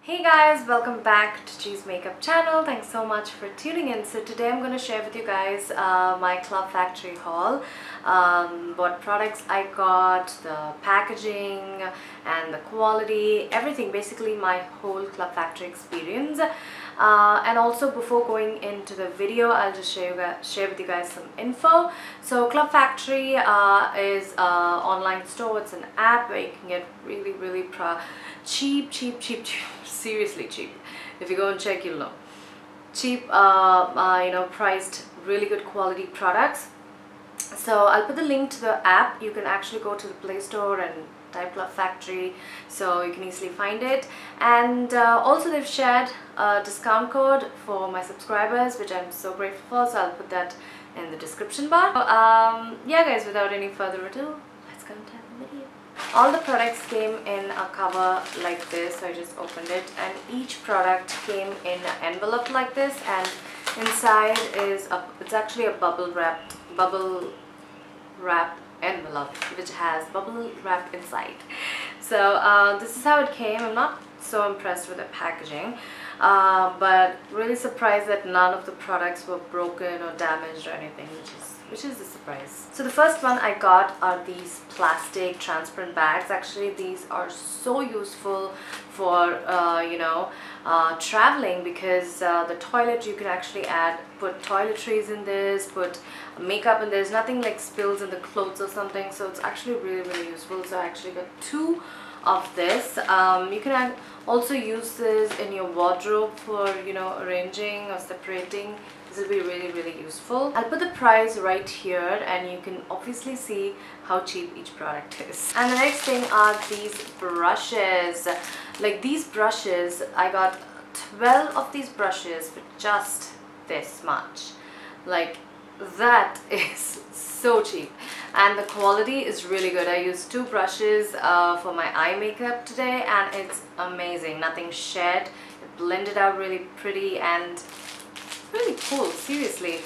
Hey guys, welcome back to Cheese Makeup channel. Thanks so much for tuning in. So today I'm going to share with you guys my Club Factory haul, what products I got, the packaging and the quality, everything, basically my whole Club Factory experience. And also before going into the video, I'll just share with you guys some info. So Club Factory is an online store. It's an app where you can get really cheap, seriously cheap. If you go and check, you'll know. Cheap, priced, really good quality products. So I'll put the link to the app. You can actually go to the Play Store and type Club Factory, so you can easily find it. And also they've shared a discount code for my subscribers, which I'm so grateful for, so I'll put that in the description bar. Yeah guys, without any further ado, let's go into the video. All the products came in a cover like this, so I just opened it, and each product came in an envelope like this, and inside is it's actually a bubble wrap envelope which has bubble wrap inside. So this is how it came. I'm not so impressed with the packaging, but really surprised that none of the products were broken or damaged or anything, which is a surprise. So the first one I got are these plastic transparent bags. Actually, these are so useful for traveling, because the toilet, you can actually put toiletries in this, put makeup in this, nothing like spills in the clothes or something. So it's actually really useful. So I actually got 2 of this. You can also use this in your wardrobe for arranging or separating. This will be really useful. I'll put the price right here, and you can obviously see how cheap each product is. And the next thing are these brushes. Like these brushes, I got 12 of these brushes for just this much. Like, that is so cheap, and the quality is really good. I used 2 brushes for my eye makeup today, and it's amazing. Nothing shed, it blended out really pretty and really cool. Seriously,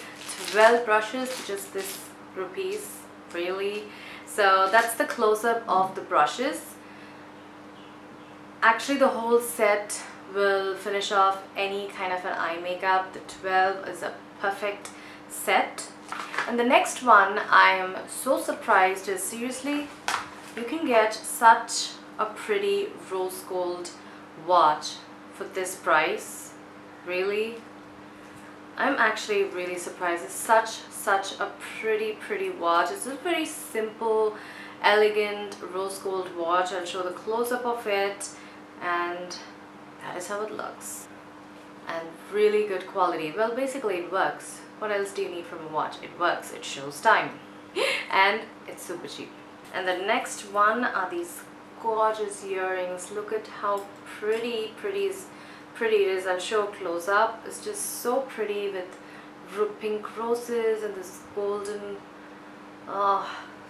12 brushes for just this rupees, really. So that's the close-up of the brushes. Actually, the whole set will finish off any kind of an eye makeup. The 12 is a perfect set. And the next one I am so surprised is, seriously, you can get such a pretty rose gold watch for this price. Really, I'm actually really surprised. It's such a pretty watch. It's a very simple, elegant rose gold watch. I'll show the close-up of it, and that is how it looks. And really good quality. Well, basically it works. What else do you need from a watch? It works, it shows time, and it's super cheap. And the next one are these gorgeous earrings. Look at how pretty it is. I'll show a close-up. It's just so pretty with pink roses and this golden,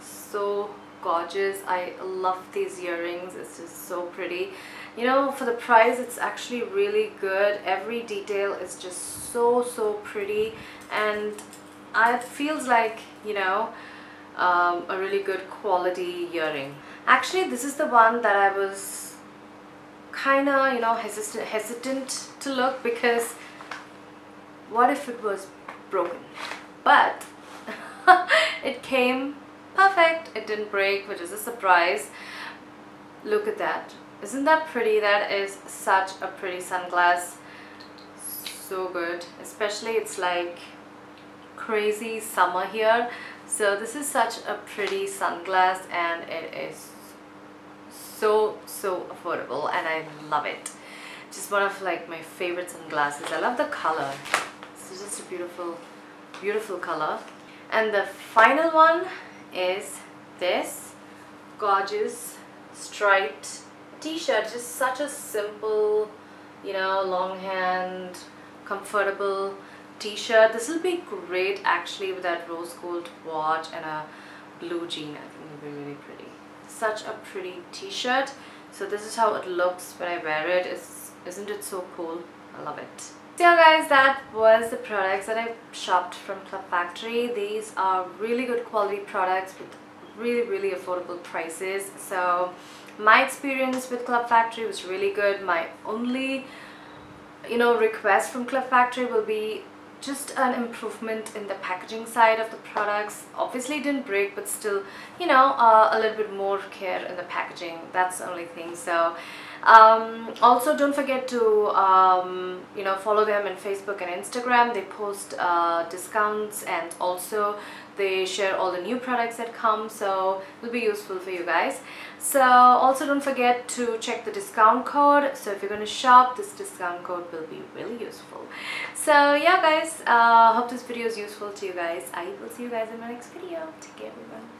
so gorgeous. I love these earrings. It's just so pretty. For the price, it's actually really good. Every detail is just so pretty, and it feels like a really good quality earring. Actually, this is the one that I was kind of hesitant to look, because what if it was broken? But it came perfect. It didn't break, which is a surprise. Look at that. Isn't that pretty? That is such a pretty sunglass. So good. Especially, it's like crazy summer here, so this is such a pretty sunglass, and it is so affordable, and I love it. Just one of like my favorite sunglasses. I love the color. It's just a beautiful color. And the final one is this gorgeous striped t-shirt. Just such a simple, long hand, comfortable t-shirt. This will be great actually with that rose gold watch and a blue jean. I think it'll be really pretty. Such a pretty t-shirt. So this is how it looks when I wear it. Isn't it so cool? I love it. So yeah guys, that was the products that I shopped from Club Factory. These are really good quality products with really affordable prices. So My experience with Club Factory was really good. My only request from Club Factory will be just an improvement in the packaging side of the products. Obviously it didn't break, but still, a little bit more care in the packaging. That's the only thing. So also don't forget to follow them on Facebook and Instagram. They post discounts, and also they share all the new products that come, so it will be useful for you guys. So also don't forget to check the discount code. So if you're going to shop, this discount code will be really useful. So yeah guys, hope this video is useful to you guys. I will see you guys in my next video. Take care everyone.